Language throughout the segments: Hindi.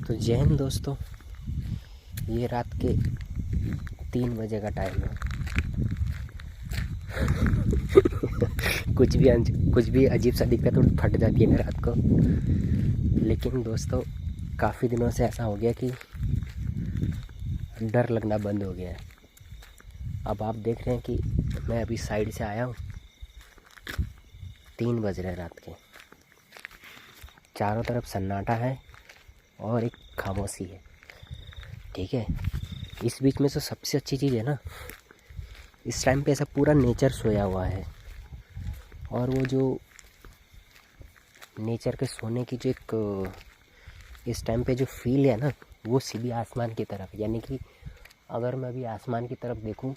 तो जय हिंद दोस्तों। ये रात के 3 बजे का टाइम है। कुछ भी अजीब सा दिखता तो फट जाती है ना रात को। लेकिन दोस्तों काफ़ी दिनों से ऐसा हो गया कि डर लगना बंद हो गया है। अब आप देख रहे हैं कि मैं अभी साइड से आया हूँ, 3 बज रहे रात के। चारों तरफ सन्नाटा है और एक खामोशी है। ठीक है, इस बीच में तो सबसे अच्छी चीज़ है ना, इस टाइम पे ऐसा पूरा नेचर सोया हुआ है। और वो जो नेचर के सोने की जो एक इस टाइम पे जो फील है ना, वो सीधी आसमान की तरफ। यानी कि अगर मैं अभी आसमान की तरफ देखूं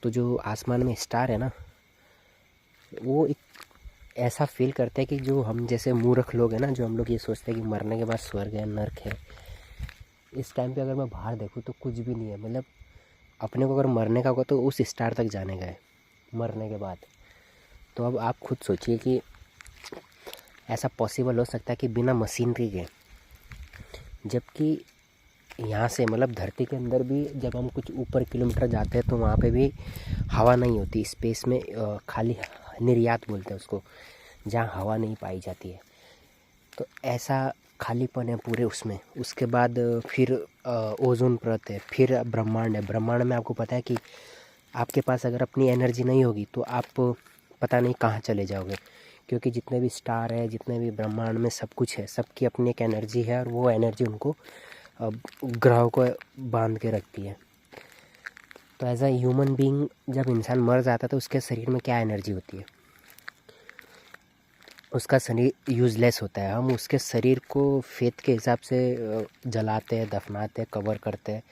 तो जो आसमान में स्टार है ना, वो एक ऐसा फील करते हैं कि जो हम जैसे मूर्ख लोग हैं ना, जो हम लोग ये सोचते हैं कि मरने के बाद स्वर्ग है नर्क है, इस टाइम पे अगर मैं बाहर देखूं तो कुछ भी नहीं है। मतलब अपने को अगर मरने का होगा तो उस स्टार तक जाने का है मरने के बाद। तो अब आप खुद सोचिए कि ऐसा पॉसिबल हो सकता है कि बिना मशीनरी के, जबकि यहाँ से मतलब धरती के अंदर भी जब हम कुछ ऊपर किलोमीटर जाते हैं तो वहाँ पे भी हवा नहीं होती। स्पेस में खाली निर्यात बोलते हैं उसको, जहाँ हवा नहीं पाई जाती है। तो ऐसा खालीपन है पूरे उसमें। उसके बाद फिर ओजोन परत है, फिर ब्रह्मांड है। ब्रह्मांड में आपको पता है कि आपके पास अगर अपनी एनर्जी नहीं होगी तो आप पता नहीं कहाँ चले जाओगे, क्योंकि जितने भी स्टार है, जितने भी ब्रह्मांड में सब कुछ है, सबकी अपनी एक एनर्जी है और वो एनर्जी उनको ग्रहों को बांध के रखती है। तो एज अ ह्यूमन बीइंग जब इंसान मर जाता है तो उसके शरीर में क्या एनर्जी होती है, उसका शरीर यूज़लेस होता है। हम उसके शरीर को फेथ के हिसाब से जलाते हैं, दफनाते हैं, कवर करते हैं।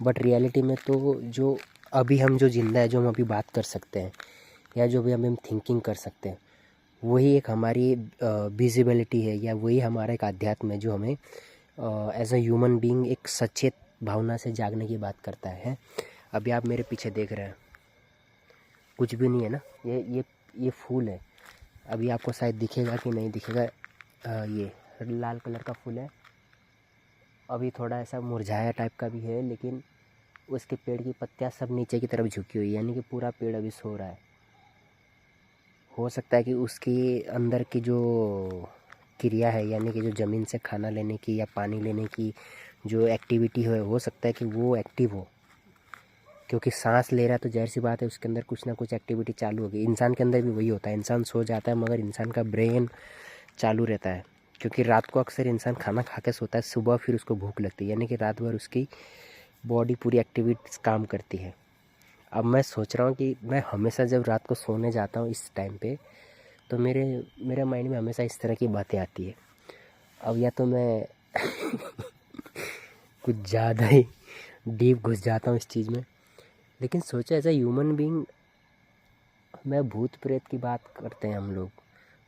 बट रियलिटी में तो जो अभी हम जो जिंदा है, जो हम अभी बात कर सकते हैं या जो भी हम थिंकिंग कर सकते हैं, वही एक हमारी विजिबिलिटी है, या वही हमारा एक अध्यात्म है जो हमें एज अ ह्यूमन बीइंग एक सचेत भावना से जागने की बात करता है। अभी आप मेरे पीछे देख रहे हैं, कुछ भी नहीं है ना, ये फूल है। अभी आपको शायद दिखेगा कि नहीं दिखेगा, ये लाल कलर का फूल है। अभी थोड़ा ऐसा मुरझाया टाइप का भी है, लेकिन उसके पेड़ की पत्तियां सब नीचे की तरफ झुकी हुई है, यानी कि पूरा पेड़ अभी सो रहा है। हो सकता है कि उसकी अंदर की जो क्रिया है, यानी कि जो ज़मीन से खाना लेने की या पानी लेने की जो एक्टिविटी है, हो सकता है कि वो एक्टिव हो। क्योंकि सांस ले रहा है तो जाहिर सी बात है उसके अंदर कुछ ना कुछ एक्टिविटी चालू होगी। इंसान के अंदर भी वही होता है, इंसान सो जाता है मगर इंसान का ब्रेन चालू रहता है। क्योंकि रात को अक्सर इंसान खाना खा के सोता है, सुबह फिर उसको भूख लगती है, यानी कि रात भर उसकी बॉडी पूरी एक्टिविटीज काम करती है। अब मैं सोच रहा हूँ कि मैं हमेशा जब रात को सोने जाता हूँ इस टाइम पे, तो मेरे माइंड में हमेशा इस तरह की बातें आती है। अब या तो मैं कुछ ज़्यादा ही डीप घुस जाता हूँ इस चीज़ में, लेकिन सोचा एज ए ह्यूमन बीइंग, मैं भूत प्रेत की बात करते हैं हम लोग।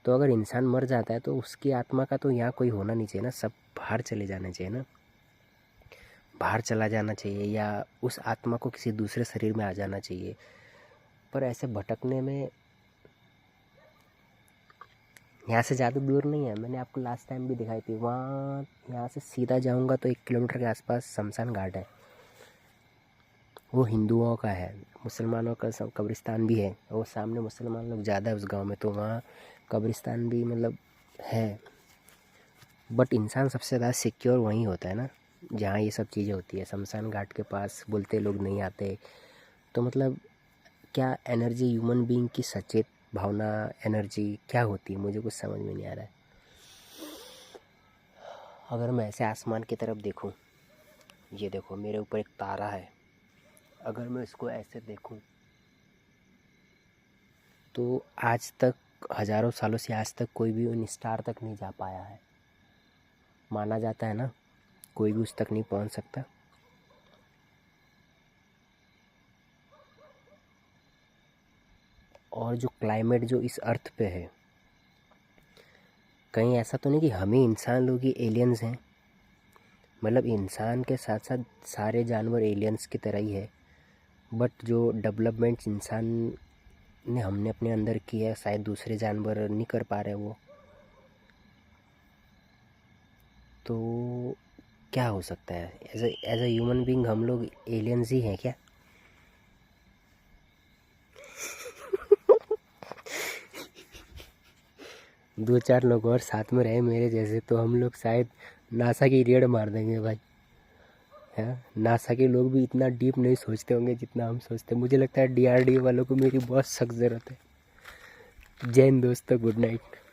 तो अगर इंसान मर जाता है तो उसकी आत्मा का तो यहाँ कोई होना नहीं चाहिए ना, सब बाहर चले जाने चाहिए ना, बाहर चला जाना चाहिए, या उस आत्मा को किसी दूसरे शरीर में आ जाना चाहिए। पर ऐसे भटकने में यहाँ से ज़्यादा दूर नहीं है। मैंने आपको लास्ट टाइम भी दिखाई थी, वहाँ यहाँ से सीधा जाऊँगा तो 1 किलोमीटर के आसपास शमशान घाट है। वो हिंदुओं का है, मुसलमानों का सब कब्रिस्तान भी है। वो सामने मुसलमान लोग ज़्यादा है उस गांव में, तो वहाँ कब्रिस्तान भी मतलब है। बट इंसान सबसे ज़्यादा सिक्योर वहीं होता है ना, जहाँ ये सब चीज़ें होती है। शमशान घाट के पास बोलते लोग नहीं आते। तो मतलब क्या एनर्जी ह्यूमन बीइंग की सचेत भावना एनर्जी क्या होती है, मुझे कुछ समझ में नहीं आ रहा है। अगर मैं ऐसे आसमान की तरफ देखूं, ये देखो मेरे ऊपर एक तारा है, अगर मैं इसको ऐसे देखूं तो आज तक हज़ारों सालों से आज तक कोई भी उन स्टार तक नहीं जा पाया है। माना जाता है ना, कोई भी उस तक नहीं पहुंच सकता। और जो क्लाइमेट जो इस अर्थ पे है, कहीं ऐसा तो नहीं कि हम ही इंसान लोग ही एलियंस हैं। मतलब इंसान के साथ साथ सारे जानवर एलियंस की तरह ही है। बट जो डेवलपमेंट इंसान ने हमने अपने अंदर की है, शायद दूसरे जानवर नहीं कर पा रहे वो। तो क्या हो सकता है? एज अ ह्यूमन बीइंग हम लोग एलियंस ही हैं क्या? दो चार लोग और साथ में रहे मेरे जैसे तो हम लोग शायद नासा की रेड मार देंगे भाई। है, नासा के लोग भी इतना डीप नहीं सोचते होंगे जितना हम सोचते हैं। मुझे लगता है DRDO वालों को मेरी बहुत सख्त ज़रूरत है। जैन दोस्तों, गुड नाइट।